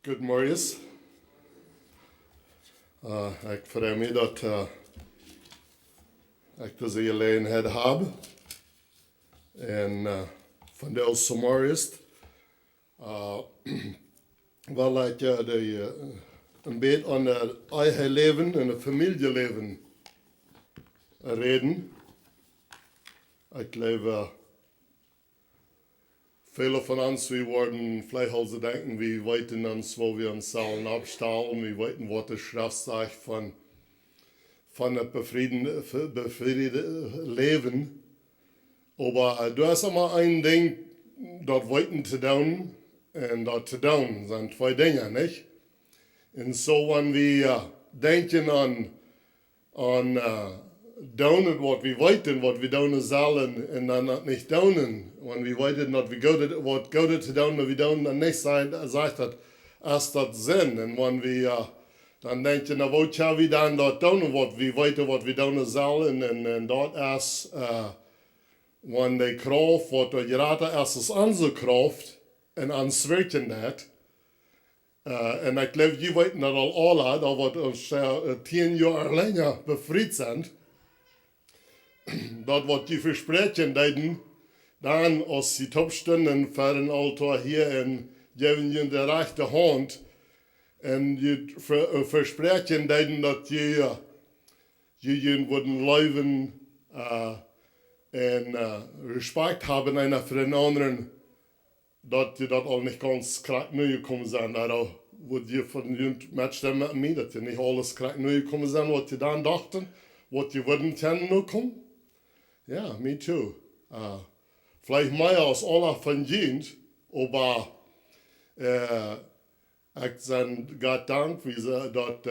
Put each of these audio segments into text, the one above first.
Goedemorgen. Ik freue mich, dat ik deze gelegenheid heb. En van de zomerist wil ik een beetje aan het eigen leven en het familieleven reden. Ik leef viele von uns, wir worden vielleicht also denken, wir wollten uns, wo wir uns sollen abstellen, wir wollten, was die Schrift sagt von einem befriedeten Leben. Aber du hast immer ein Ding, dort wollten zu tun und dort zu tun, sind zwei Dinge, nicht? Und so, wenn wir denken an doen wat we weten, wat we doen zullen en dan dat niet doen. Want we weten dat we wat Gott te doen, dat we doen dan niet zegt dat als dat zin. En wanneer we dan denken, nou wat gaan we dan dat doen, wat we weten wat we doen zullen. En dat is, wanneer de kracht, wat we geraten is onze kracht en ons werken dat. En ik geloof, je weten dat al alle, dat we ons 10 jaar langer bevrijd zijn. Dat wat die versprechen deden, dan als die topstunden voor een altaar hier en geven je de rechte hand en je versprechen deden dat je worden leven en respect hebben einer voor den anderen, dat je dat al niet ganz krijgt nu gekomen zijn. Daarom wordt je van je matchen met mij, dat je niet alles krijgt nu gekomen zijn wat je dan dachten, wat je worden kennen nu komen. Ja, me too. Vielleicht mehr als alle verdient, aber ich bin Gott dank, wie sie dort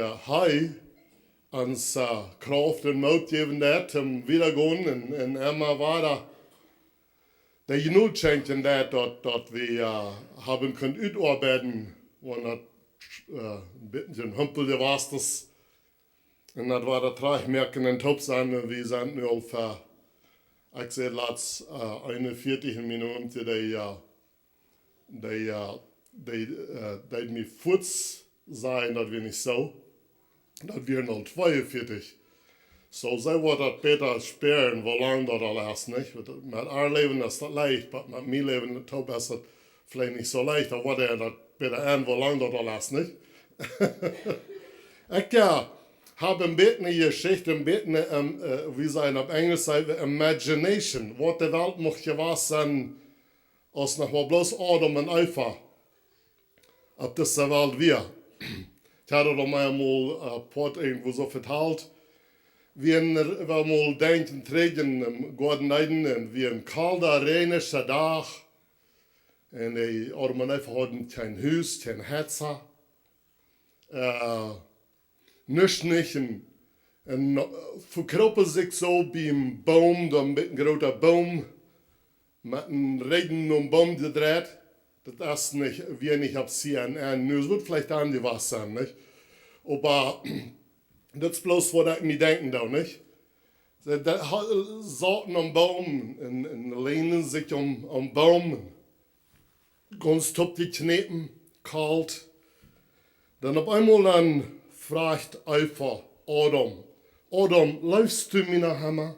uns Kraft und Mut geben hat, um wiedergehen. Und immer war da der genug schenken, dass wir haben können utarbeiten, wenn das ein bisschen Hümpel war. Und das war der Tragmerken und Top sein, wir sind nur für ik zei laatst 41 Minuten, die mir voets zijn, dat we niet zo. Dat we al 42. So zij wordt dat beter sparen, hoe lang dat al is, niet? Met haar leven is dat leicht, maar met mijn leven is dat vielleicht niet zo leicht. Dan wordt dat beter aan, hoe lang dat al is, niet? Ik habe ein bisschen eine Geschichte, ein bisschen, wie sagen auf Englisch, Imagination. Was die Welt möchte was sein, als noch mal bloß Adam und Eva auf dieser Welt wir. Ich hatte doch mal ein Port irgendwo so verteilt. Wir mal denken, trägen im Gordon Eiden, wie ein kalter, rheinischer Tag. Und die Adam und Eva hatten kein Haus, kein Herzer. Nicht. En verkroppen zich zo bij een boom, dan met een grote boom, met een regen om boom gedraaid. Dat is niet, wie niet op CNN. Nu, es wird vielleicht anders sein, nicht? Aber das ist bloß, was ich mir denken da, nicht? Sie saßen am Baum und lehnen sich am Baum. Ganz top die Knepen, kalt. Dann auf einmal dann fragt Eva Adam, läufst du mir nach Hammer?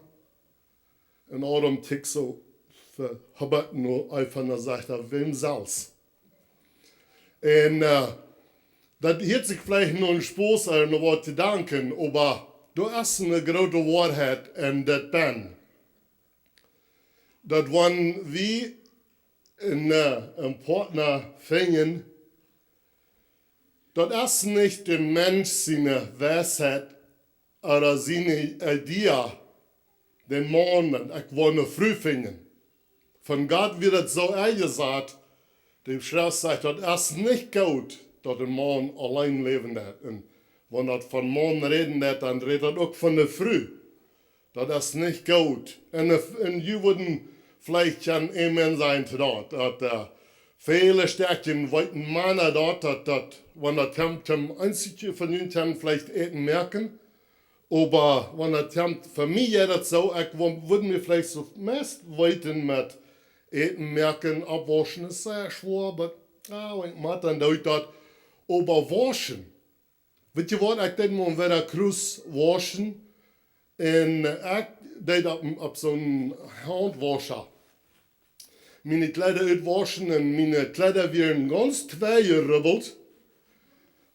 Und Adam tickt so, verhubbert nur Eva und sagt, wem soll's? Und das hört sich vielleicht nur ein Spaß an, nur was zu danken, aber du hast eine große Wahrheit und das bin. Dass wenn wir einen Partner finden, das ist nicht der Mensch seine Weisheit oder seine Idee, den Mann, ich wollte früh finden. Von Gott wird es so gesagt, die Schrift sagt, das ist nicht gut, dass ein Mann allein leben hat. Und wenn das von Mann reden hat, dann redet das auch von der Früh. Das ist nicht gut. Und you würden vielleicht ein Amen sein zu dort, dass viele Stärken wollten Männer dort, wenn das zum einzigen von ihnen vielleicht eten merken, aber wenn das für mich das so, ich würde mir vielleicht so meist wollten mit eten merken, abwaschen ist sehr schwer, aber ich mache dann durch das, aber waschen. Weet je wat, ik deed me weer kruis waschen. En ik deed dat op zo'n handwasser. Meine Kleider uitwaschen en meine Kleider werden ganz gerubbeld.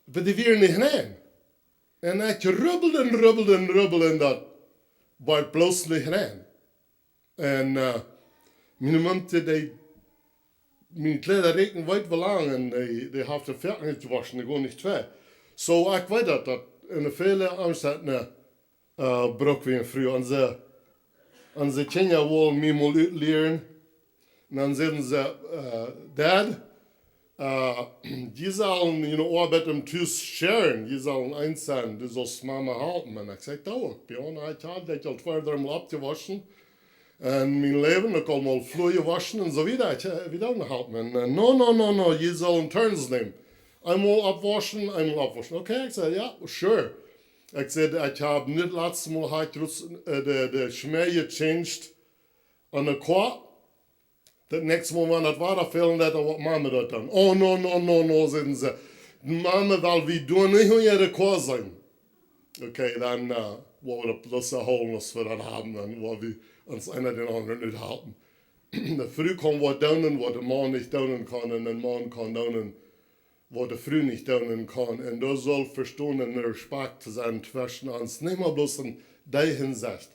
Maar die werden niet rein. En ik rubbelde dat werd bloos niet rein. En meine Mutter, meine Kleider reken weit lang en die heeft de velken niet gewaschen, die gaan niet twee. So ik weet dat in de vele aanzetten brok weer früher. Onze kinderen willen mij mal uitleren. En dan zeggen ze, Dad, die sollen Arbeit im Tisch scheren, die sollen eins sein, du sollst Mama halten. Und ich sage, oh, ich bin auch nicht hart, ich habe 2, 3 Mal abgewaschen. Und mein Leben, ich kann mal Flühe waschen und so wieder, ich will auch nicht halten. Und no, die sollen Turns nehmen. Einmal abwaschen, einmal abwaschen. Okay, ich sage, ja, sure. Ich sage, ich habe nicht letztes Mal de Schmäh gechanged an der Korb. Das nächste Mal, wenn das war, fehlen das, was Mama das dann. Oh, no, sagen sie. Mama, weil wir tun nicht mehr ihre Chor sein. Okay, dann wollen wir bloß erholen, was wir dann haben, dann wollen wir uns einer den anderen nicht halten. Früh kann was daunen, was der Mann nicht daunen kann, und der Mann kann daunen, was der Früh nicht daunen kann. Und da soll verstehen, ein Respekt sein zwischen uns, nicht mal bloß in der Hinsicht,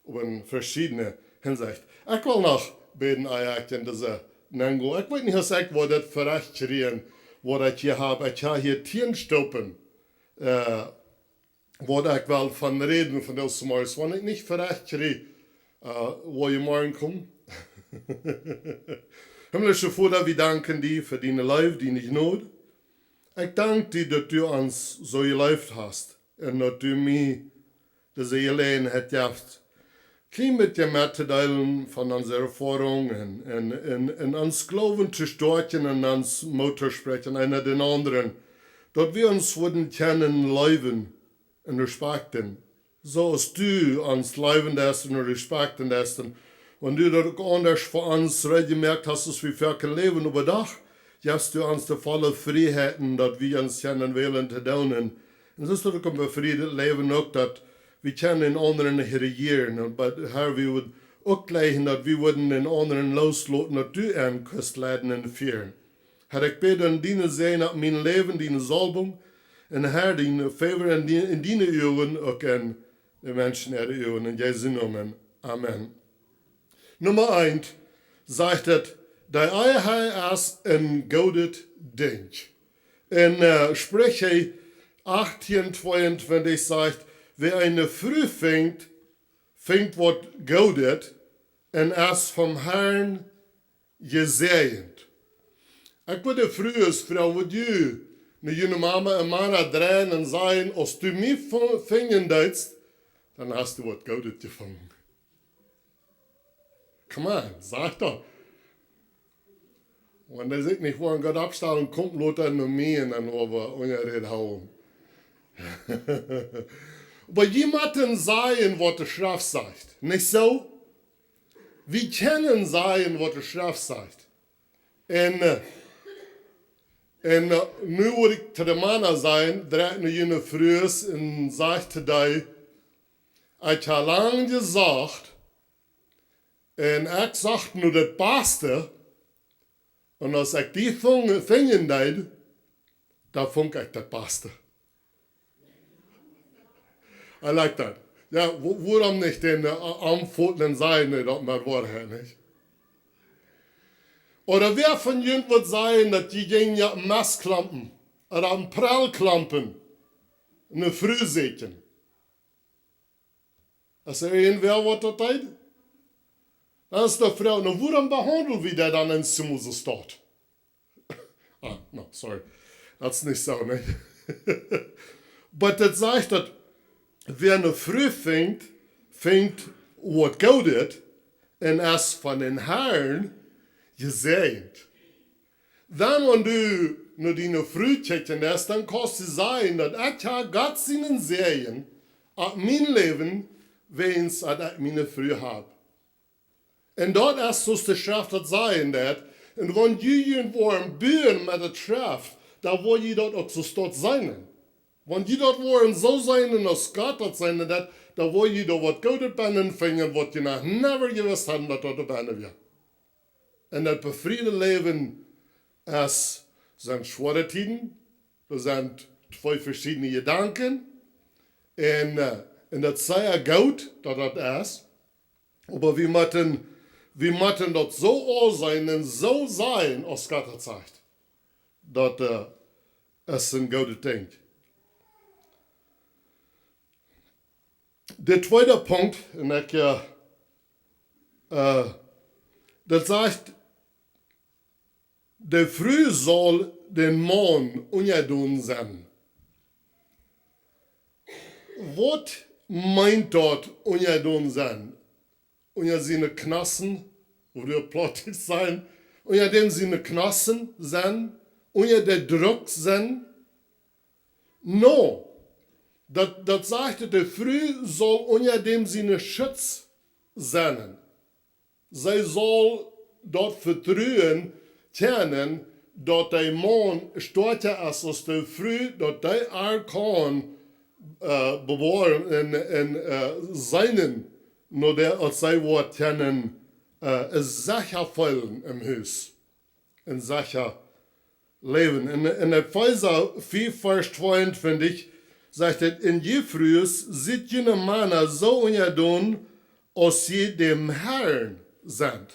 aber in verschiedene Hinsicht. Ich will noch beden eigenlijk in deze Nango. Ik weet niet eens wat het voor echt gereden, wat ik hier heb. Ik heb hier 10 stoppen, wat ik wel van reden van deze morgens. Want ik niet voor echt gereden, waar je morgen komt. Himmlische Vater, wir danken dir für deine Life, die nicht not. Ich danke dir, dass du uns so gelebt hast und dass du mir diese Gelegenheit hast, klein mit dir mitzuteilen von unserer Erfahrung und uns Glauben zu stärken und uns Mutter sprechen, einer den anderen, dass wir uns würden kennen, leben und respektieren. So als du uns leben lässt und respektieren lässt. Und du das auch anders für uns gemerkt hast, dass wir für kein Leben überdacht, gibst du uns die volle Freiheiten, dass wir uns kennen wählen zu tun. Und das ist doch ein befriedet Leben auch, dass wir können den anderen nicht regieren. Und Herr, wir würden auch gleichen, dass wir würden den anderen loslassen, dass du einen Christ leiden und führen. Herr, ich bete in deine Sehen, auf mein Leben, deine Salbung, und Herr, deine Favor in deine Augen, auch in den Menschen in den Augen. In Jesu Namen. Amen. Nummer 1 sagt es, der Eier ist ein gutes Ding. In Sprüche 18:22 sagt, wer eine Früh fängt was Gutes und ist vom Herrn gesegnet. Ich würde früher Frau, wo du eine junge Mama und Mann drehen und sagen, als du mich fängen willst, dann hast du was Gutes gefangen. Come on, sag doch. Wenn der sich nicht vor Gott abstellen, kommt Lothar nur mir und dann aber ungeredet hauen. Aber jemanden sagen, was der Schrift sagt. Nicht so? Wir können sagen, was der Schrift sagt. Und nu würde ich zu dem Mann sagen, der hat eine junge Früh und sagte da, ich habe lange gesagt, und ich sagte nur das Beste, und als ich die fingen deed, da funk ich das Beste. I like that. Ja, warum nicht den Armfoten sein, das mal Wahrheit nicht? Oder wer von jungen wird sein, dass die gehen ja Massklampen oder am Prallklampen eine Frühsächen? Ist er irgendwer, was das tut? Dann ist die Frau, na warum behandeln wir der dann ins Zimmer so steht? No, sorry. Das ist nicht so, ne? Aber das sagt, dass wer eine Früh fängt was gut ist, und ist von den Herrn gesegnet. Dann, wenn du nur deine Früh checken lässt, dann kannst du sagen, dass ich ja Gott seinen Segen auf mein Leben, wenn ich meine Früh habe. Und dort ist so die Schrift das sagen, und wenn du irgendwo am Bühnen mit der Schrift, da wo je dort auch zu dort sein. Wenn die dort wollen so sein und aus Gott dort sein, da wo je da was Gutes bennen fingen, was je noch never gewusst haben, dass dort bennen wir. Und das befriedete Leben ist, sind schwere Tiden, das sind zwei verschiedene Gedanken, und das sei ja gut, dass das ist, aber wir müssen dort so all sein und so sein, aus Gott zeigt, dass es ein gutes Ding. Der zweite Punkt, und das sagt, der Früh soll den Mond ungedun sein. Was meint dort ungedun sein? Unter seine Knassen, oder Plautdietsch sein, unter dem seine Knassen sein, unter der Druck sein? No. Das sagte, der Früh soll unter dem seine Schutz sein. Sie soll dort vertrauen, kennen, dass der Mond stärker ist als der Früh, dass der kann bewahren in seinen, nur der als sei Wort kennen, sicher fallen im Haus, in sicher Leben. In Epheser 4, Vers 22, sagt es, in je frühes sieht jene Männer so ungedun, als sie dem Herrn sind.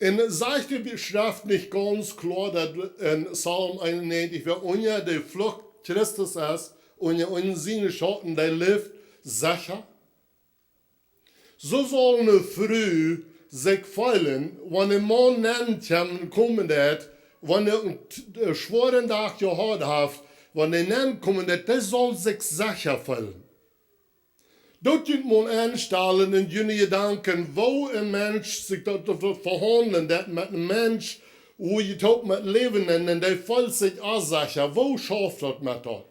Und sagt die Schrift nicht ganz klar, dass in Psalm 91, wer unter der Flucht Christus ist, unter seine Schatten, der lebt sicher. So soll eine Früh sich fallen, wenn ein Mann nennt, kommen wird, wenn er einen schweren Tag gehabt hat, wenn er nennt, kommen wird, das soll sich sicher fallen. Dort geht man anstellen in jene Gedanken, wo ein Mensch sich dort verhandeln, dat mit einem Mensch, wo je tot mit Leben und der fällt sich ansicher, wo schafft das mit dort?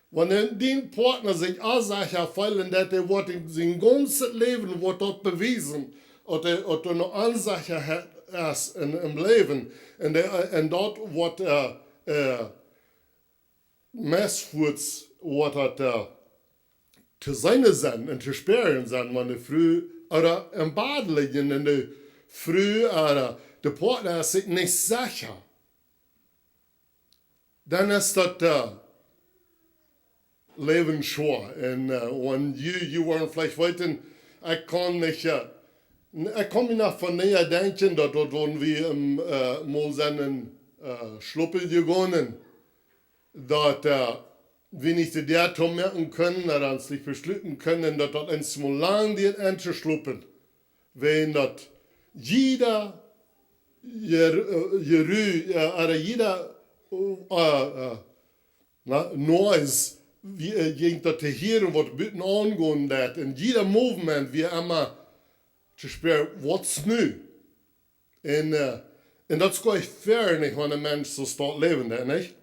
Wenn den Partner sich ansicher fallen, dat der wird sein ganzes Leben wird dort bewiesen, oder noch ansicher hat ist im Leben, und dort wird Messfuß wird zu seine sein und zu sperren sein, wenn der Früh, oder im Bad liegen in der Früh, oder der Partner ist sich nicht sicher. Dann ist das Leben schwer. Und wenn you waren vielleicht weiter, ich kann mich noch von näher denken, dass dort waren wir mal seinen Schluppel gegangen, dass wir nicht der Tom merken können, oder uns nicht beschlüten können, dass das ein mal lang die Ente schluppen. Wenn das jeder oder jeder Noise, wie gegen das Hirn, was bitten angehen wird, in jeder Movement, wie immer zu spüren, was nu. Und das ist gar nicht fair, nicht, wenn ein Mensch so dort leben, nicht?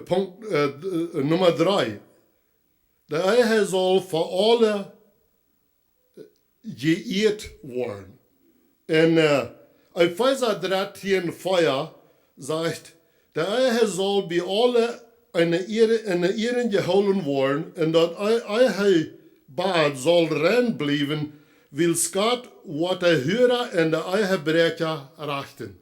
Punkt Nummer 3. Der Ehe soll für alle geehrt werden. In Epheser 13, Feuer sagt, der Ehe soll bei alle in Ehren geholen werden, und das Ehe Bad soll rein bleiben, will Gott, was der Hörer und der Ehebrecher richten.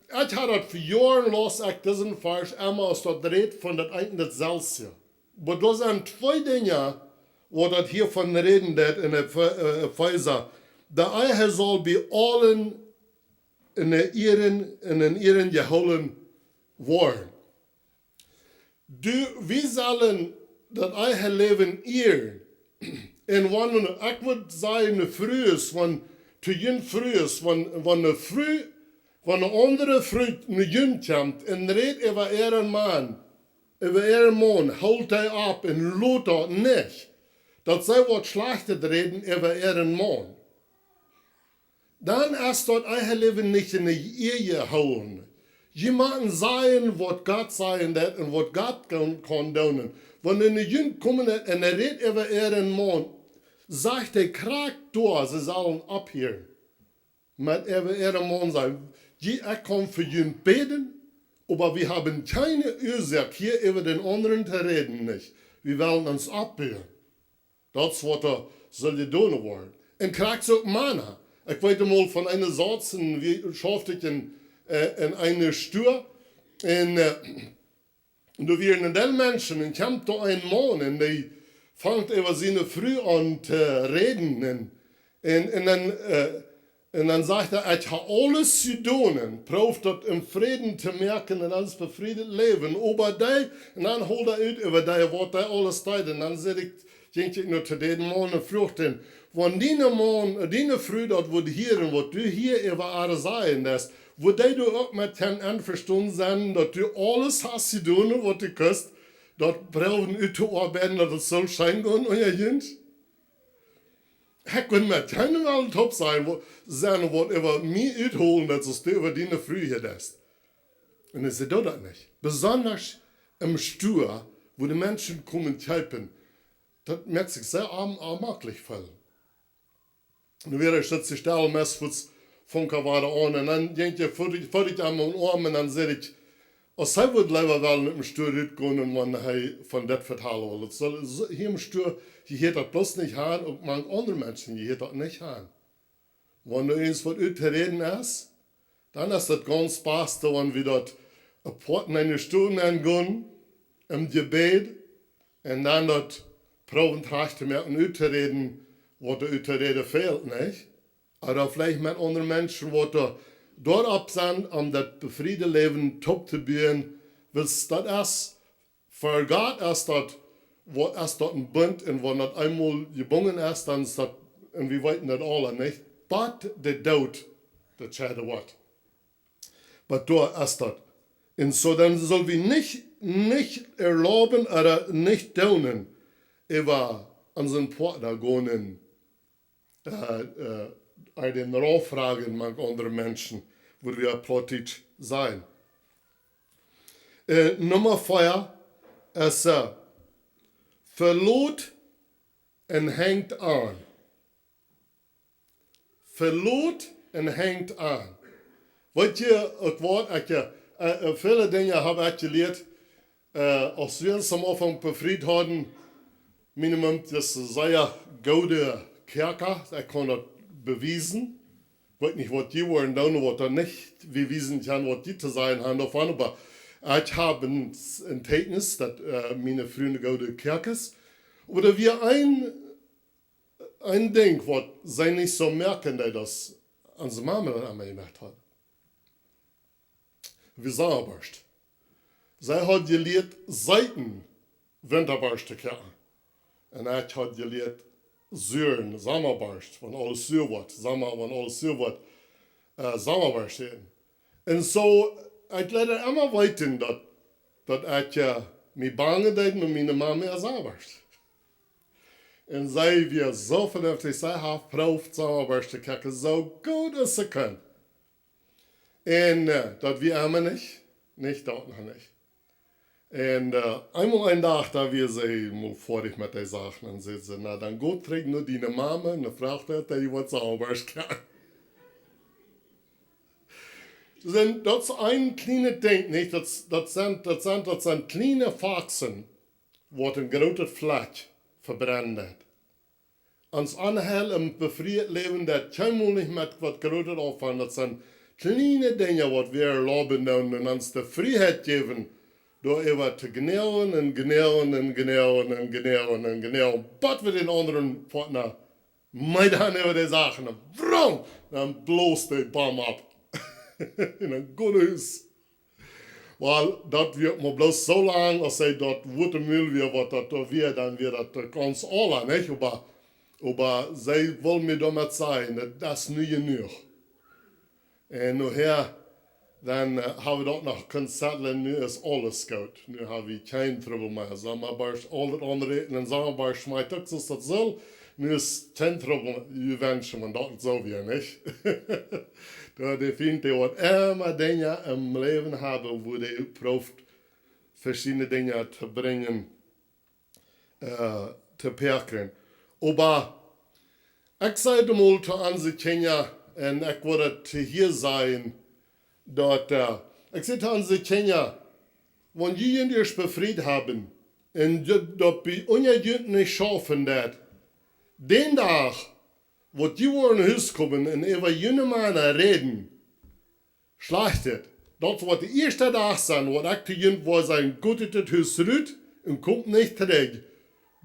Ich habe das für Jahre los, ich diesen Vers immer aus der Rede von das eigenen Selbst. Aber da sind zwei Dinge, wo das hier von reden wird in Epheser. Der Ehe soll bei allen in ihren geholen werden. Wir sollen das Ehe leben ehren. Und wenn, ich würde sagen, frühes, wenn eine andere Frau eine Jüng kommt und redet über ihren Mann, holt er ab und lohnt er nicht, dass sie was Schlechtes reden über ihren Mann. Dann ist das Eheleben nicht in die Ehe holen. Jemanden sagen, was Gott sagen wird und was Gott kann tun. Wenn eine Jüng kommt und er redet über ihren Mann, sagt er, kragt durch, sie sollen abhören. mit ihrem Mann sagen, ich komme für ihn beten, aber wir haben keine Ursache, hier über den anderen zu reden nicht. Wir wollen uns abwehren. Das, was er soll die tun wollen. Und kriegt auch Mana. Ich weiß mal von einer Satz, wie schaffte ich in einer Stür, und da waren die Menschen, und kommt da ein Mann, und der fängt über seine Früh an zu reden, und dann sagt er, ich habe alles zu tun, probt das im Frieden zu merken und als befriedet leben. Aber die, und dann holt er aus über die, was der alles tut. Und dann sage ich nur zu den Mann und fragte, wenn deine Früh dort wird hören, was du hier über alle sagen hast, wird du auch mit dem einverstanden sein, dass du alles hast zu tun, was du kannst, dort brauchen wir zu arbeiten, dass es soll scheinen gehen, euer Kind? Ich kann mit keinem allen Top sein, was über mich uitholen, dass es du über deine Früh hier hast. Und ich sehe das nicht. Besonders im Stur, wo die Menschen kommen helfen, das merkt sich sehr armaglich voll. Nu weer is dat ze stel mes von Kavada an und dann denkt ihr, vor ich am Arm und dann sehe ich, als hij wird lieber wel mit dem Stuhl gehen und man von das vertellen will. Hier im Stuhl, je heet dat bloß nicht an und manche andere Menschen, je heet dat nicht an. Wenn du uns was zu reden hast, dann ist das ganz Beste, wenn wir dort ein paar eine Stunde angehen, im Gebet, und dann dort proben trachten mit zu reden, was der zu reden fehlt, nicht? Oder vielleicht mit anderen Menschen, die dort ab sind, um das befriedete Leben top zu bauen, was das ist, für Gott ist das, was ist das ein Bund, und wenn das einmal gebunden ist, dann ist das, und wir wissen das alle nicht, but the doubt, the shadow what. Aber da ist das. Und so dann soll wir nicht erlauben oder nicht tun, über unseren Partner gehen, den Nachfragen manch andere Menschen, wo wir Plautdietsch sein. Nummer 4 ist verlot und hängt an. Verlot und hängt an. Weet je, het woord, viele Dinge habe ich geleerd, als wir uns am Anfang befriedet haben, minimum, das sehr gute Kerker, ich kann das beweisen. Ich weiß nicht, was die wollen, was da nicht bewiesen kann, was die zu sein haben davon, aber ich habe ein Zeugnis, dass meine Freunde gute Kerker ist. Oder wir ein Ding, was sie nicht so merken, dass das unsere Mama dann einmal gemacht hat. Wie Sauerbarst. Sie hat gelehrt, Seiten Winterbarst zu kehren. Und ich hat gelehrt, Sören, Sommerbarst, wenn alles Sür wird, Sommer, wenn alles Sür wird, Sommerbarst hin. Und so, ich lerne immer weiter, dass ich mich bange deuten und meine Mama ist Sommerbarst. Und sie wir so vernünftig, sie hat probiert, Sommerbarst zu kehren, so gut als sie können. Und das wir immer nicht dort noch nicht. Und einmal ein Tag, da wir sie mal fertig mit den Sachen, und sie sagen, na dann gut, trägt nur deine Mama, und dann fragt er, die was sauber kann. Das ist ein kleines Ding, nicht? Das sind kleine Faxen, die ein großes Fleisch verbrennt hat. Ans Anhell im befriedet Leben, das kann man nicht mit was Großes aufhören, das sind kleine Dinge, die wir erlauben und uns die Freiheit geben, da über zu genäuen und genäuen und genäuen und genäuen und genäuen. Was wir den anderen Partner mit dann über die Sachen, und dann bloß die Baum ab. In ein gutes. Weil das wird mir bloß so lang, als sie dort gute Müll wird, was das wird, dann wird das ganz alle, nicht? Aber sie wollen mir damit sagen, das ist nicht genug. Und nachher, dann haben wir dort noch Konzerten, nu ist alles gut. Nu haben wir kein Trouble mehr. Sommerbarsch, all das andere, in den Sommerbarsch schmeißt das soll. Nu ist kein Trouble, ihr wünschen, man dort so wie nicht. Da die Finde, die immer Dinge im Leben haben, wo die probt, verschiedene Dinge zu bringen, zu perken. Aber ich sage mal zu unseren Kindern, en ik wil het hier zijn, dat ik zit aan ze Kenia, wanneer jullie eerst bevrijd hebben, en dat bij jullie niet schaffen dat, den dag, wat je worden huis komen en over jullie mannen reden, slacht het. Dat wordt de eerste dag zijn, wat ik te jullie was een goed uit het huis ruit en komt niet terug,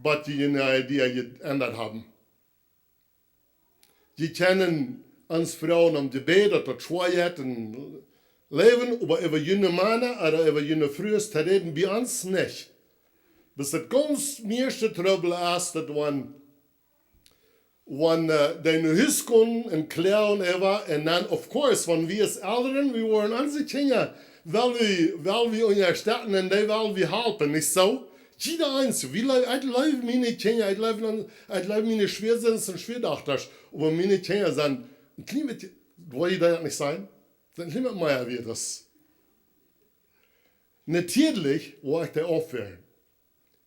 wat je een idee geändert haben. Die kennen ons vrouwen om de bed, dat er schwaaiert en leven, aber über jene mannen, oder über jene vrouwen te reden, bij ons niet. Dus het ganz meeste trouble is, dat wanneer die nu huis kon en klaren even, en dan, of course, wanneer we als ouderen, we waren onze kinderen, wel we ondersteunen en die wel we helpen, niet zo? Jeder eins, ik leef meine kinderen, ik leef meine Schwersinns en Schwerdachters, aber meine kinderen zijn, een klein beetje, wil je dat niet zijn? Zijn een klein beetje meer wie das. Natuurlijk wil ik dat aufhören.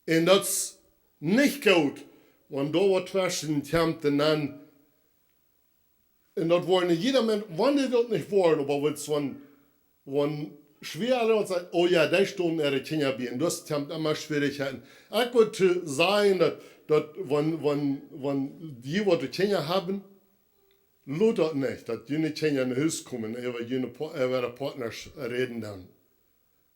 En dat is niet goed. Want daar wordt zwischen komt en dan. En dat worden jeder Mensch, wanneer dat niet worden, maar wat wanneer schwer und sagt, oh ja, die Stunden ihre Kinder bieten, das kommt immer Schwierigkeiten. Ich würde sagen, dass wenn die, was die Kinder haben, lohnt das nicht, dass die Kinder in Haus kommen, über ihre Partners reden dann.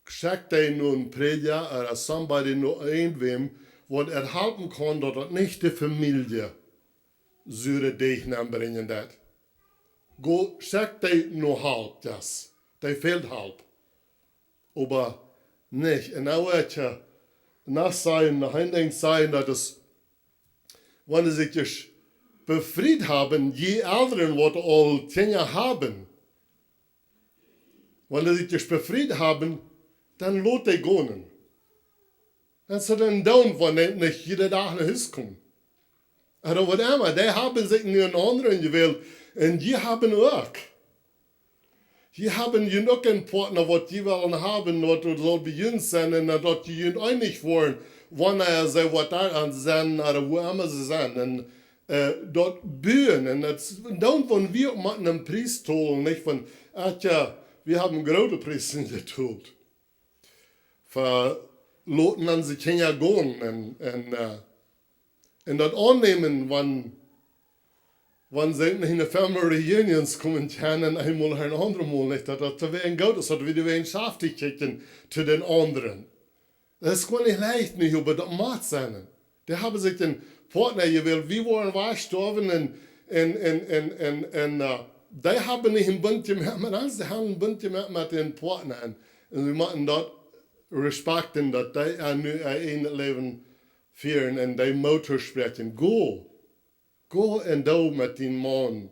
Schickt die nur einen Prediger oder somebody nur irgendwem, was erhalten kann, dass das nicht die Familie Süre dich bringen dat. Go, schickt die nur halb das. Die fehlt halb. Aber nicht. Und auch etwas nachsehen, nachher sein, dass es, wenn sie sich befriedet haben, je älteren, was all Kinder haben, wenn sie sich befriedet haben, dann lohnt die gehen. Dann sind dann down, wenn nicht jeder Tag nach Hause kommen. Oder was immer, die haben sich nur einen anderen gewählt, und die haben auch. Die haben genug einen Partner, was die wollen haben, was soll bei uns sein, und dass die uns einig wollen, wann sie was da sind, oder wo immer sie sind. Und dort bühen, und dann, wenn wir mit einem Priest holen, nicht von, wir haben große Priester getult. Verloten an sich Kinder gehen, und das annehmen, wenn sie in eine Family Reunions kommen können, einmal ein anderes Mal nicht, dass das wegen gut ist, dass wir die Wissenschaftlichkeiten zu den anderen. Das ist gar nicht leicht, nicht, aber das macht sein. Die haben sich den Partner gewählt, wir waren gestorben und die haben nicht ein Bund gemacht mit uns, die haben ein Bund gemacht mit den Partnern. Und wir machen dort respekten, dass die ein Leben führen und die Motor sprechen. Go en do met die man.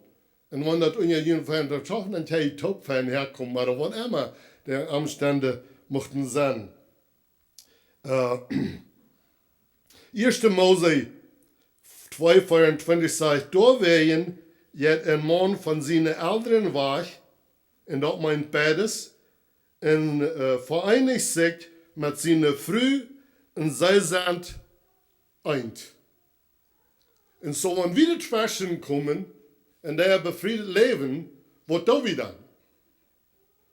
En wanneer dat ongeveer van de toch een tijd top van herkomt, maar wat immer de omstanden mochten zijn. 1. Mose 2,24 zegt, doorwegen jet een man van zijn ouderen weg, en dat mijn beides, en vereinigt zich met zijn vrouw, en zij zijn eind. En zo, wenn wir dazwischen kommen, und der befriedet Leben, was do wir dann?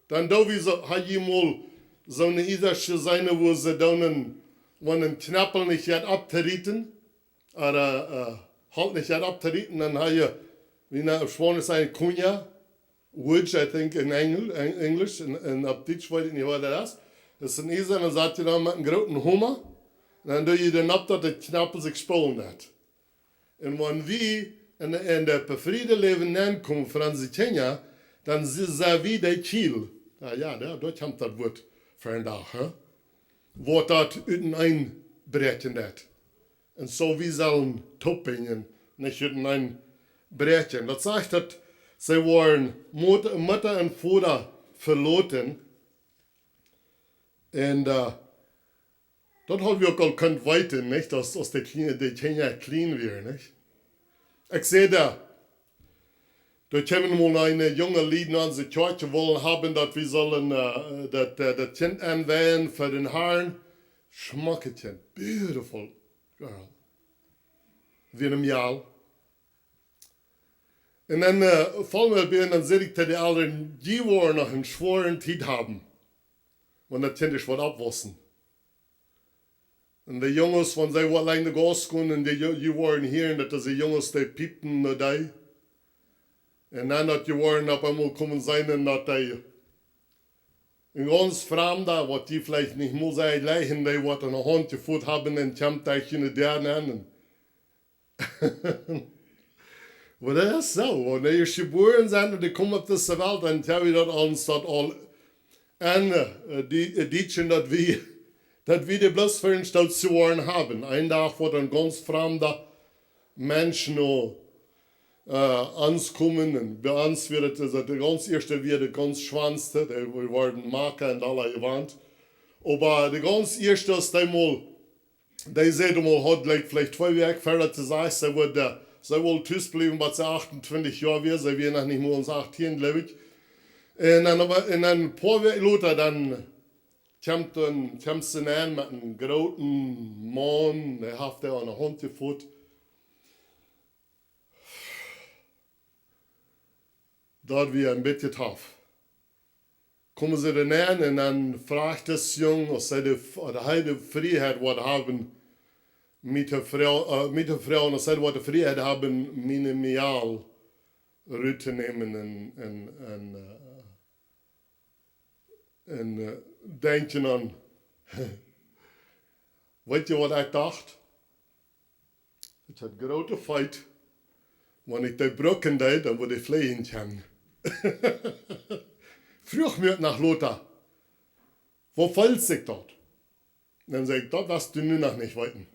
Dann do wir so, hat jemand so eine irdische Seine, wo sie dann, wenn ein Knappel nicht hat abzurieten, oder halt nicht hat abzurieten, dann hat je, wie nach Spanisch ein Cunha, which I think in Englisch, in Plautdietsch weiß ich nicht, was das ist. Das ist ein Esel, dann sagt ihr dann mit einem großen Hummer, dann do je den ab, dass der Knappel sich gespolen hat. Und wenn wir in der befriedeten Leben ankommen von unseren Kindern, dann sind wir der Kiel. Ja, dort kommt das Wort für einen Tag. Wo das einbrechen hat. Und so wir sollen toppen, nicht einbrechen. Das sagt, dass sie waren Mutter und Vater verloren. Und das haben wir auch können weiter, nicht, dass die Kinder clean wären, nicht? Ich sehe da kommen mal eine junge Lied an die Kirche wollen haben, dass wir sollen das Kind anwählen für den Herrn. Schmacketchen, beautiful girl. Wie in einem Jahr. Und dann fallen wir bei, und dann sehe ich, dass die Eltern die Wochen noch einen schweren Tiet haben, wenn das Kind was abwassen. Und die Jungs, wenn sie was lange Gas gehen, und die waren hier, dass die Jungs, die piepten mit die. Und dann hat die waren auf einmal kommen sein, und dass die ein ganz Fremder, was die vielleicht nicht muss sein, leichen, die was in der Hand geführt haben, und kommt da in der nennen. Aber das ist so, wenn die geboren sind und die kommen auf diese Welt, dann haben wir das uns das all an, die schon, dass wir die bloß für uns zu waren haben. Ein Tag wird ein ganz fremder Mensch noch ankommen, und bei uns wird es der ganz erste, wird der ganz schwanzte, wir waren Marker und alle gewarnt. Aber der ganz erste ist einmal, die sagt einmal, hat vielleicht 2 Jahre fertig zu sagen, sie wohl tschüss bleiben, was sie 28 Jahre wird, sie werden noch nicht mal uns 18, glaube ich. Und dann ein paar Jahre später, dann kommt sie an mit einem großen Mann, der hat an der Hand geführt. Dort wie ein bisschen tough. Kommen sie dann an, und dann fragt das Junge, ob sie die Freiheit haben, mit der Frau, und sie die Freiheit haben, minimal Rüte nehmen und denken an. Weißt du, was ich dachte? Ich hatte große Fight. Wenn ich die Brücken deed, dann würde ich fliehen können. Früh mir nach Lothar. Wo fällt sich dort? Dann sag ich, dort wirst du nur noch nicht weiten.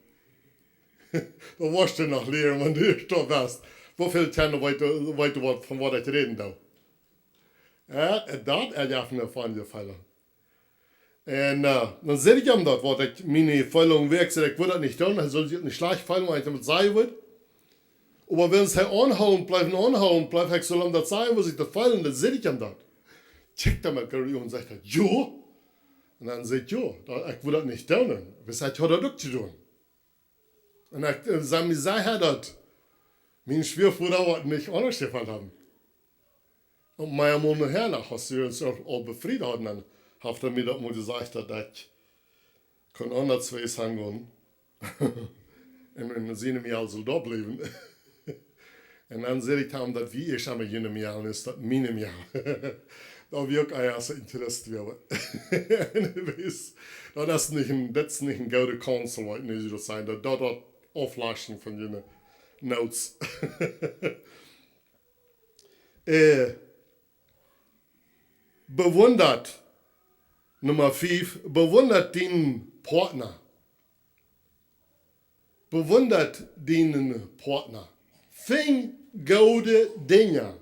Da warst du noch leer, wenn du dort warst. Wo viel Tenne weiter von was ich reden da? Ja, dort er ja von der Freunde fallen. Und dann sehe ich ihm dort, was ich meine Fällung wirke, ich würde das nicht tun, er soll sich nicht schlecht fallen, wenn ich damit sein will. Aber wenn es anhauen bleibt, ich soll ihm das sagen, was ich da fallen, dann sehe ich ihm dort. Checkt er mal und sagt, jo. Und dann sagt jo, ich würde das nicht tun. Was hat er das zu tun? Und ich sage mir, sei das. Mein Schwiegervater hat mich anders gefallen haben. Und meine Mutter nachher nach, hast du uns auch befriedet haben, dann hat er mir das mal gesagt, dass ich kann anders zwei sagen und in seinem Jahr soll da bleiben. Und dann sehe ich ihm, dass wie ich am jenem Jahr ist, das meinem Jahr. Da wird auch erst Interesse werden. Das ist nicht ein guter Counsel, was nicht so sein. Das dort auflaschen von jenen Notes. Bewundert, Nummer 5, bewundert den Partner. Bewundert den Partner. Fing gute Dinge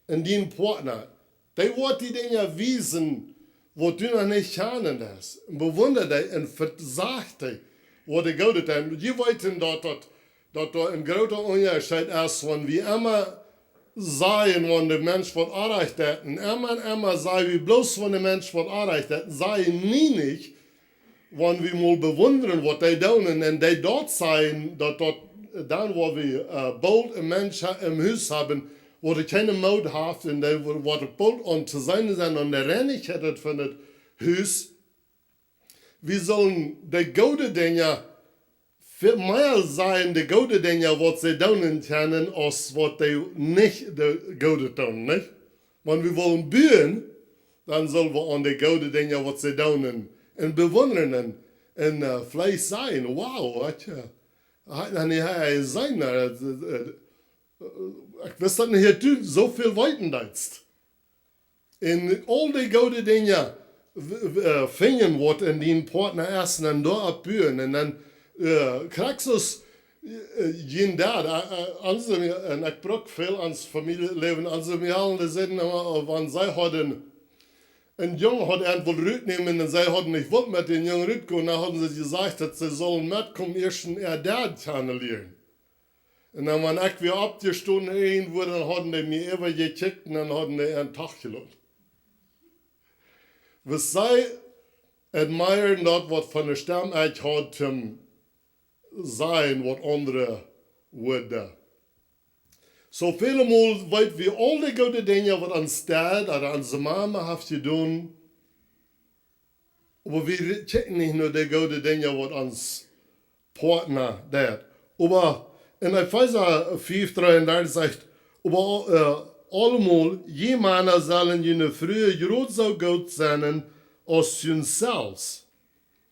in den Partner. Die wird die Dinge wiesen, wo du noch nicht kennen hast. Bewundert die und versagt die, wo die gute Dinge. Die weiten dort ein großer Unterschied ist, wenn wir immer sagen, wenn der Mensch wird erreicht hat, und immer sagen wir bloß, wenn der Mensch wird erreicht hat, sagen nie nicht, wenn wir mal bewundern, was die tun, und die dort sein, dort dann, wo wir bald einen Menschen im Haus haben, wo die keine Maut hat, und die bald an zu sein sind, und der Reinigkeit von dem Haus, wir sollen die gute Dinge viel mehr sein, die gute Dinge, was sie tun können, als was die nicht die gute tun, nicht? Wenn wir wollen bühen, dann sollen wir an die gute Dinge, was sie tun, und bewundern und vielleicht sein, wow, ich weiß nicht, hier du so viel weiten denkst. In all die gute Dinge fingen wird in den Partner erst und da abbühen und dann kriegst du es jeden Tag. Und ich brauche viel ans Familienleben. Also wir haben gesehen, wenn sie hatten, ein Junge hat irgendwo Rüt nehmen und sie hatten nicht wollt mit den Jungen Rüt gehen, dann haben sie gesagt, dass sie sollen mitkommen, erst der kennenlernen. Und dann, wenn ich wieder abgestoßen wurde, dann hatten die mir immer gekickt und dann hatten die einen Tag gelassen. Was sie admiren, dort, was von der Stamm ich hat, sein, was andere würden. So viele Mal weit wir alle gute Dinge, was uns Dad oder unsere Mama hat getan. Aber wir checken nicht nur die gute Dinge, was uns Partner dat. Aber in Epheser 5,33 sagt, aber allemal, jemanden sollen jene frühe Jod so gut sein als selbst.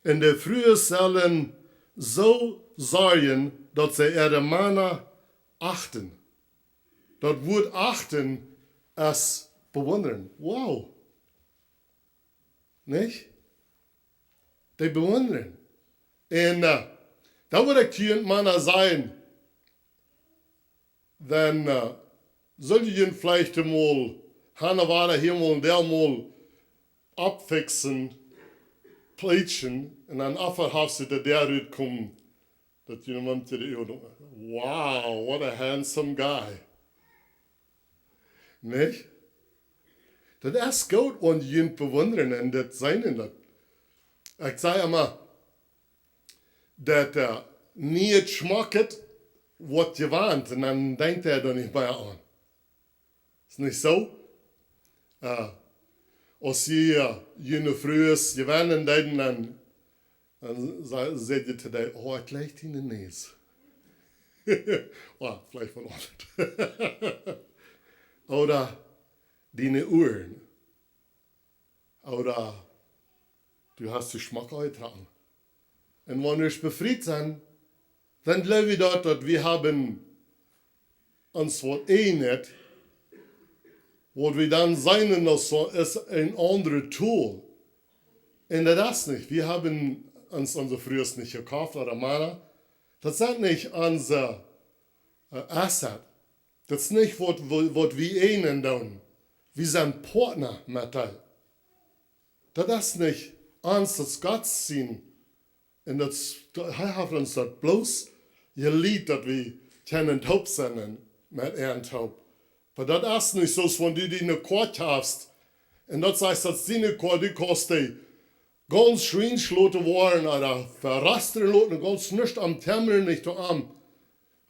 Und die frühe sollen so sein, dass sie ihre Männer achten. Das Wort achten ist bewundern. Wow. Nicht? Die bewundern. Und da würde ich Männer sein, dann soll ich ihn vielleicht mal Hanna hier mal und der mal abfixen, pleitschen, und dann einfach hast du der kommen, dass jemand zu dir, wow, what a handsome guy. Nicht? Das ist gut, und jemand bewundern, und das sein das. Ich sage immer, dass nicht schmeckt, was ihr want, und dann denkt er da nicht mehr an. Ist nicht so? Als ihr jene frühes, ihr werden dann seht ihr zu dir, oh, ich leicht in den Näs. Oh, vielleicht von uns. Oder deine Uhren. Oder du hast den Schmack eingetragen. Und wenn wir befriedet sind, dann glaube ich dort, dass wir haben uns was ähnelt, wo wir dann sein, das ist ein anderes Tool. Und das ist nicht. Wir haben uns unser Frühes nicht gekauft oder Mana. Das ist nicht unser Asset. Das ist nicht, was wir ihnen tun. Wir sind Partner mit dem. Das ist nicht uns, das Gott sehen. Und das hat uns das bloß geliebt, dass wir keinen Taub sind mit ihren Taub. Aber das ist nicht so, wenn du die eine Quart hast. Und das heißt, dass die eine Quart, die kostet ganz schön schloten waren oder verrastern loten, ganz nicht am Tempel, nicht so am.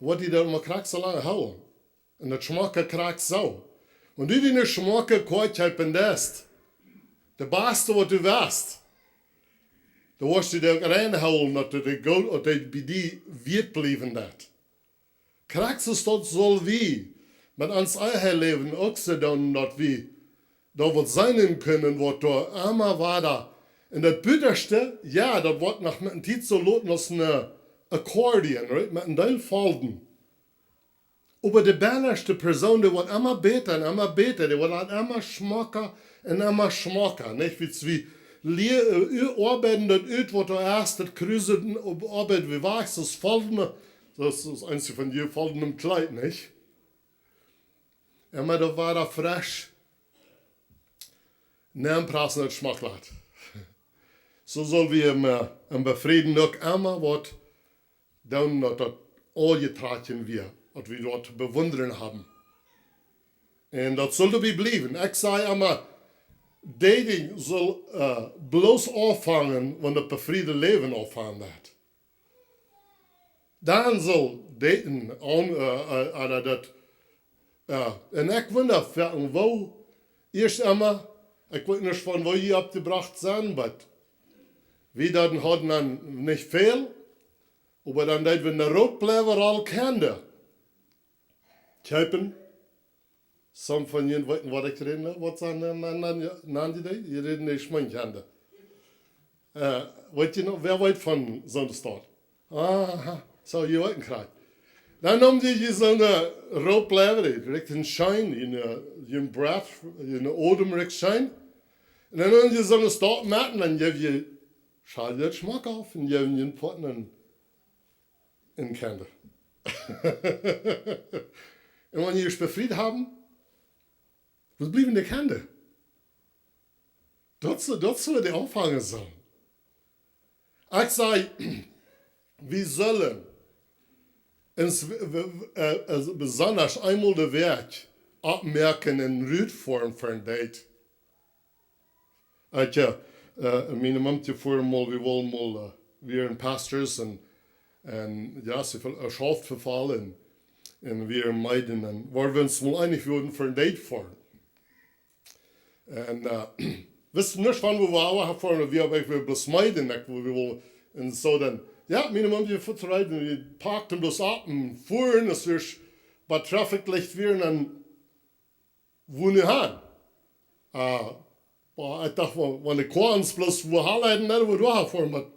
Was die da immer kriegt, so lange hauen. Und das schmeckt kriegt so. Und du die eine schmecke Quart haben das. Der Beste, was du weißt. Da wirst du dir reinhauen, dass du die Gold oder bei dir wird bleiben. Kriegst du das soll wie mit uns eigen Leben auch so tun, dass wir da was sein können, was da immer war da. Und das Bitterste, ja, das wird nach mit dem Zeit so lauten als eine Akkordeon, right? Mit einem Teil falten. Aber die beste Person, die wird immer besser und immer besser, die wird immer schmacker und immer schmacker, nicht? Wie arbeiten das ut, was du erst, das krüsen, arbeiten wie wachs, das falten, das ist eins von dir falten im Kleid, nicht? Immer da war da frisch. Nehm prassen das Schmacklat. So soll wir im Befrieden auch immer was dann das all getragen wir, was wir dort bewundern haben. Und das sollte wir bleiben. Ich sage immer, Dating soll bloß anfangen, wenn das befriedete Leben anfangen wird. Dann soll Daten oder das und ich wundere, wo erst einmal, ich weiß nicht von wo ihr abgebracht sind, aber wir hatten dann nicht viel, aber dann dass wir in der Rotbleiber all kennen. Typen, some von Ihnen wissen, was ich rede, was nennen die? Die reden nicht mein kennen. Weißt du noch, wer weiß von so einer Stadt? Aha, so, ihr wollt gerade. Dan nam je zo'n roodplever, direct een shine, in breath, in odem direct shine. En dan nam je zo'n start mat en dan geef je, schaal je het smaak af en geef je een pot in kinder. En wanneer je het befriedet hebben, wat blijven de kinder? Dat zou de aanvangen zijn. Ik zei, we zullen besonders einmal de Werk abmerken in Rüdform für ein Date. Meine Mama vorher mal, wir wollen mal, wir sind Pastors und ja, sie viel Schaft verfallen. En wir meiden, en waar we ons mal einig worden voor een date fahren. En wisten nicht, wann wir auch fahren, wir haben bloß meiden, wo wir wollen. Und so dann, ja, meine Mama, die Futterreiten, die parkten bloß ab und fuhren, dass wir bei Trafficlicht wären, dann wo nicht hin. Ich dachte, wenn die Korns bloß wo herleiten, dann wo du herfahren, aber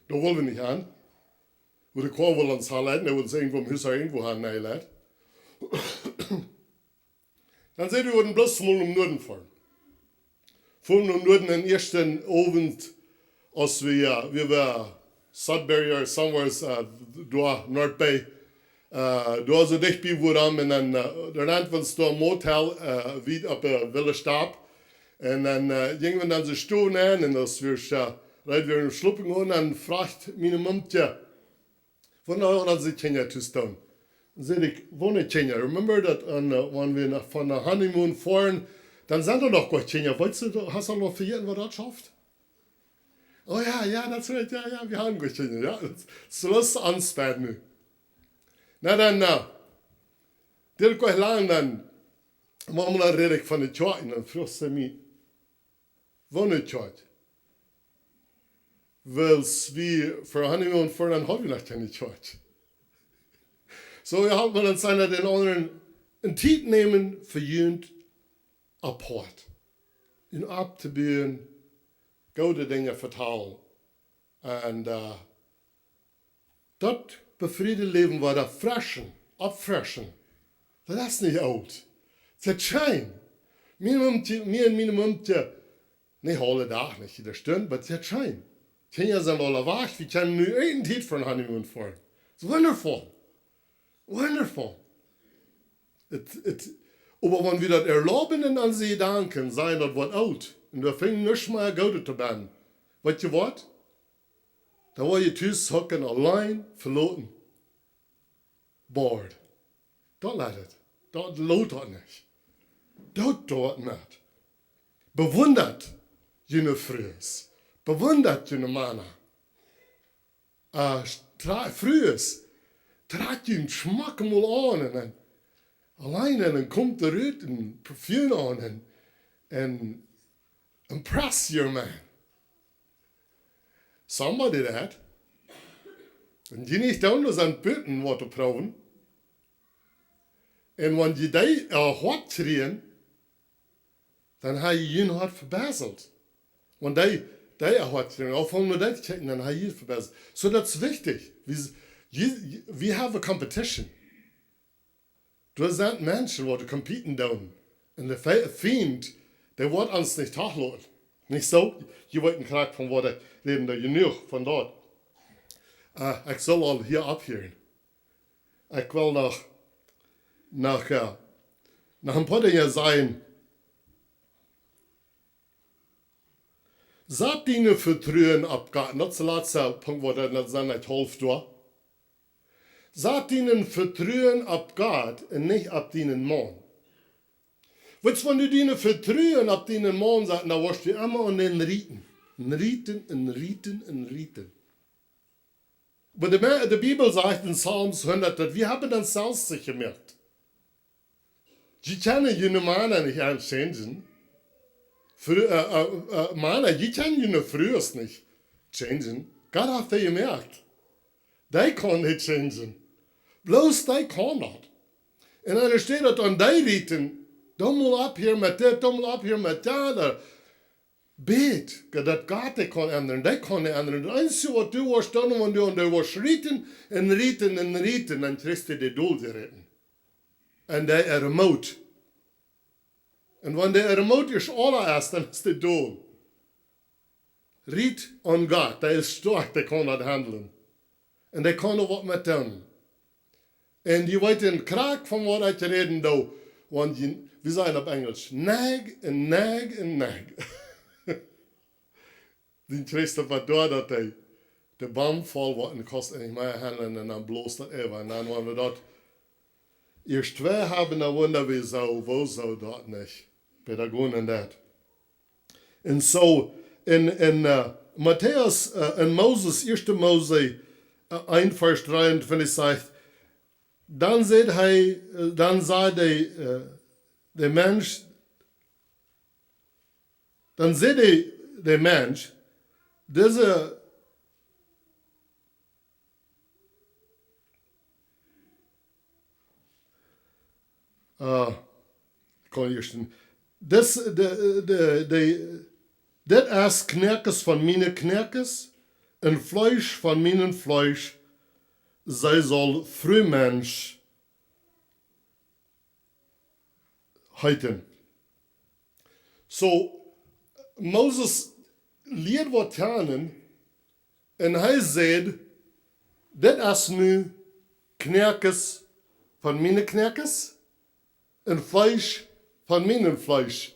da wollen wir nicht hin. Wo die Korn wollen uns herleiten, der will uns irgendwo im Haus irgendwo hinleiten. Dann sind wir würden bloß mal im Norden fahren. Fahren im Norden den ersten Abend, als wir waren Sudbury or somewhere, da Nordbay, da so dicht bei wo dann, und dann, da nannten wir uns da ein Motel, wie auf der Villa Stab. Und dann gingen wir dann so Stuhl an, und das wir wir in Schluppen und dann fragt meine Mutter, von da sie Kenya zu stehen. Und sag ich, wo nicht Kenya? Remember that wenn wir von der Honeymoon fahren, dann sind wir doch gar Kenya. Weißt du, hast du noch vergessen, was das schafft? Oh ja, das right, ja, wir haben gut Kenya, ja. So lass anspannen. Na dann, der kann lang dann, manchmal rede ich von der Church, und dann fragst sie mich, wo nicht Church? Weil wir für Honeymoon fahren, dann haben wir noch keine Church. So, wir haben uns den anderen einen Tiet nehmen, für jünd apart. Ihn abzubauen, gute Dinge vertalen. Und das befriedet Leben war das Frischen, abfrischen. Das ist nicht alt. Das ist schön. Mir und meine Mutter, nicht alle Tag, nicht jede Stunde, aber das ist schön. Kinder sind alle wach, wir können nur einen Tag von Honeymoon fahren. It's wonderful. Wonderful. Aber wenn wir das erlauben und an sie danken, sei das was alt. Und wir fingen nicht mal Gott zu werden. Weißt du was? Da war je thuis hocken allein, verloren. Bored. Das leidet. Das lohnt das nicht. Das tut nicht. Bewundert jene Frühes. Bewundert jene Männer. Frühes. Trat den Schmack mal an. Und allein dann kommt der Rüt und Parfüm an. Und impress your man. Somebody that. Und die nicht down das an Bütten, was zu proben. Und wenn die die hart kriegen, dann habe ich ihn hart verbessert. Wenn die hart kriegen, auch wenn wir das checken, dann habe ich ihn verbessert. So, das ist wichtig. We have a competition. Du sind Menschen, die competen down. Und der Feind, der wird uns nicht tachlassen. Nicht so? Je wollt einen Charakter von wo der reden, da genug von dort. Ich soll all hier abhören. Ich will nach ein paar Dingen sein. Sagt ihnen Vertrauen ab Gott. Das ist der letzte Punkt, wo der nicht hilft. Sagt ihnen Vertrauen ab Gott und nicht ab deinen Mann. Weißt du, wenn du ihnen Vertrauen ab deinen Mann sagst, dann wirst du immer an den Rieten. Rieten. Aber die Bibel sagt in Psalms 100, dass wir haben das selbst sich gemerkt. Die können jene Männer nicht changen. Männer, die können jene Frühes nicht changen. Gott hat das gemerkt. Die können nicht changen. Bloß die können das. Und dann steht das an die Rieten, da mal ab hier mit das, da mal ab hier mit das. Bet, dat Gott die kann ändern, die kann nicht ändern. Das Einzige, was du hast, dann, wenn du warst rieten, dann kriegst du die Dulde retten. Und der ist remote. Und wenn der remote ist, allererst, dann ist der Dul. Riet an Gott, der ist stark, der kann das handeln. Und der kann auch was mit tun. Und die weet den Kraak von was ich reden, da, wenn wie sagen auf Englisch, nag. Die kriegst was da, dass der Baum voll wird und kostet nicht mehr handeln und dann bloß das eben. Und dann, wenn wir dort erst zwei haben, dann wundern wir so, wo so dort nicht. Pädagogen und das. Und so, in Matthäus, in Moses, 1. Mose 1, Vers 23 sagt, dann sah der Mensch, dann sieht der Mensch, diese das ist Knerkes von meine Knerkes, en Fleisch von meinen Fleisch, zij soll Frühmensch heiten. So, Moses leert wat tanen, en hij zei, dit is nu Knerkes von meine Knerkes, en Fleisch von meinen Fleisch.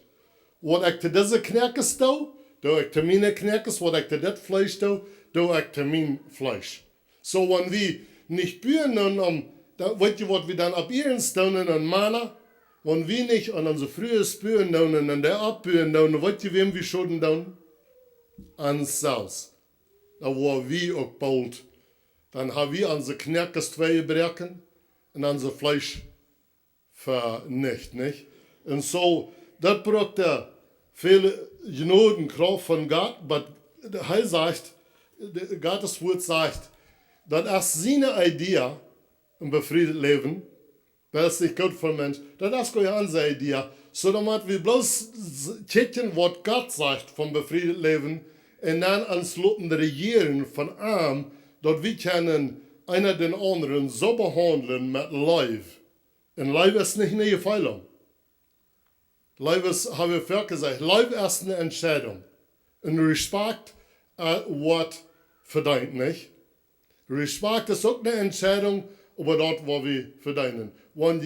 Wat ik te deze Knerkes doe ik te meine Knerkes, wat ik te dit Fleisch doe ik te mijn Fleisch. So, wenn wir nicht bühen, weißt du, was wir dann abieren stellen an Mana? Wenn wir nicht an unser frühes Bühen und an der abbühen, weißt du, wem wir schulden dann? An selbst. Da wo wir auch bald, dann haben wir unsere Knerkes zwei gebrochen und unser Fleisch vernichtet, nicht? Und so, das braucht viele Gnadenkraft von Gott, aber er sagt, Gottes Wort sagt, das ist seine Idee, ein befriedet Leben. Das ist nicht gut für Mensch. Das ist keine andere Idee. So damit wir bloß checken, was Gott sagt vom befriedet Leben und dann ans Loten regieren von ihm, dass wir können einer den anderen so behandeln mit Leib. Und Leib ist nicht eine Gefeilung. Leib ist, habe ich vorher gesagt, Leib ist eine Entscheidung. Und Respekt wird verdient, nicht? Respekt ist auch eine Entscheidung über das, was wir verdienen. Wenn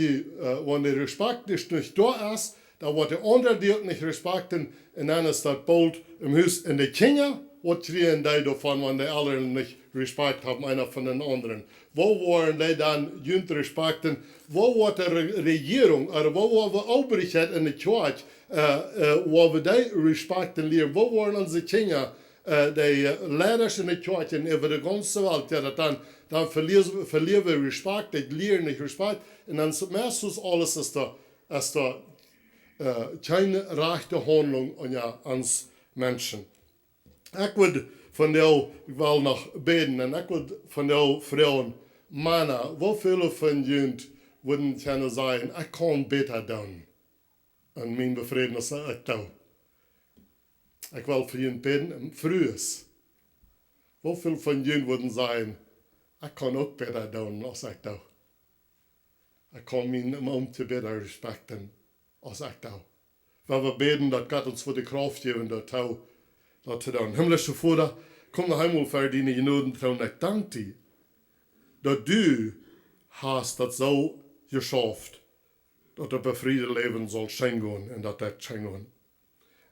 der Respekt nicht da ist, dann wird der andere die auch nicht respektieren und dann ist das bald im Haus. Und die Kinder, was kriegen die davon, wenn die alle nicht Respekt haben, einer von den anderen? Wo wollen die dann jüngst respektieren? Wo wird die Regierung oder wo wird die Obrigkeit in der Kirche, wo wir die respektieren lernen? Wo wollen unsere Kinder die Lehrer in der Kirche über die ganze Welt, ja, dann verlieren wir Respekt, die lernen nicht Respekt, und dann meistens alles ist da keine rechte Handlung an uns Menschen. Ich würde von der, ich will noch beten, und ich würde von der Frauen, Männer, wo viele von ihnen würden gerne sagen, ich kann besser tun, und mein Befrieden ist ich tue. Ich will für ihn beten, frühes. Wo viele von ihnen würden sagen, ich kann auch besser tun, als ich tue. Ich kann meinen Umte besser respektieren, als ich tue. Weil wir beten, dass Gott uns für die Kraft geben, das zu tun. Himmlische Vater, komm noch einmal für deine Genoden tun. Ich danke dir, dass du hast das so geschafft, dass der befriedete Leben soll schenken und dass das schenken.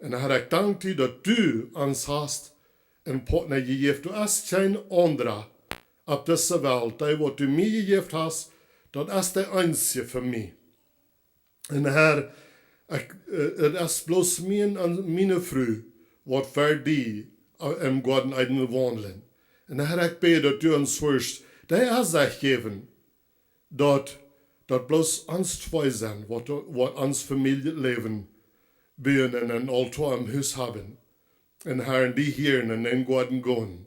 Und Herr, ich danke dir, dass du uns hast einen Partner gegeben. Du hast kein anderer auf dieser Welt. Das, was du mir gegeben hast, das ist der einzige für mich. Und Herr, es ist bloß meine Früh, was für die im Garten Eden wandeln. Und Herr, ich bete, dass du uns wirst, der Ersicht geben, dass bloß uns zwei sind, was uns Familienleben wir in ein Altar im Haus haben. Und Herr, die hier in den Garten gehen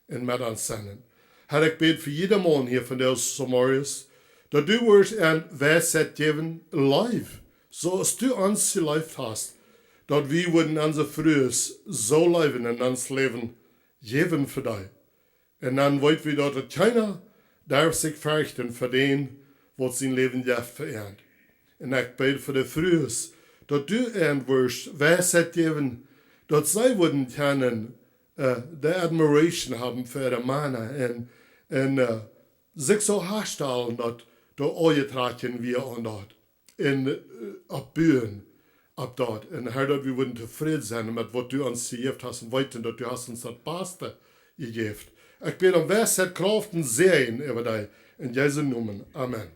und mit uns sind. Herr, ich bete für jeden Mann hier von der Samarias, dass du wirst ein Weisheit geben, live. So als du uns gelebt hast, dass wir würden unser Frühes so leben in uns Leben geben für dich. Und dann wollen wir, dass keiner darf sich fürchten für den, was sein Leben jetzt verehrt. Und ich bete für die Frühes, dass du wirst Weisheit geben, dass sie würden können, die Admiration haben für ihre Männer und sich so herstellen, dass du alle tragen wir an dort, und abbühen ab dort. Und Herr, dass wir würden zufrieden sein mit was du uns gegeben hast und weiter, dass du hast uns das Beste gegeben. Ich bete um Weisheit, Kraft und Sehen über dich. In Jesu Namen. Amen.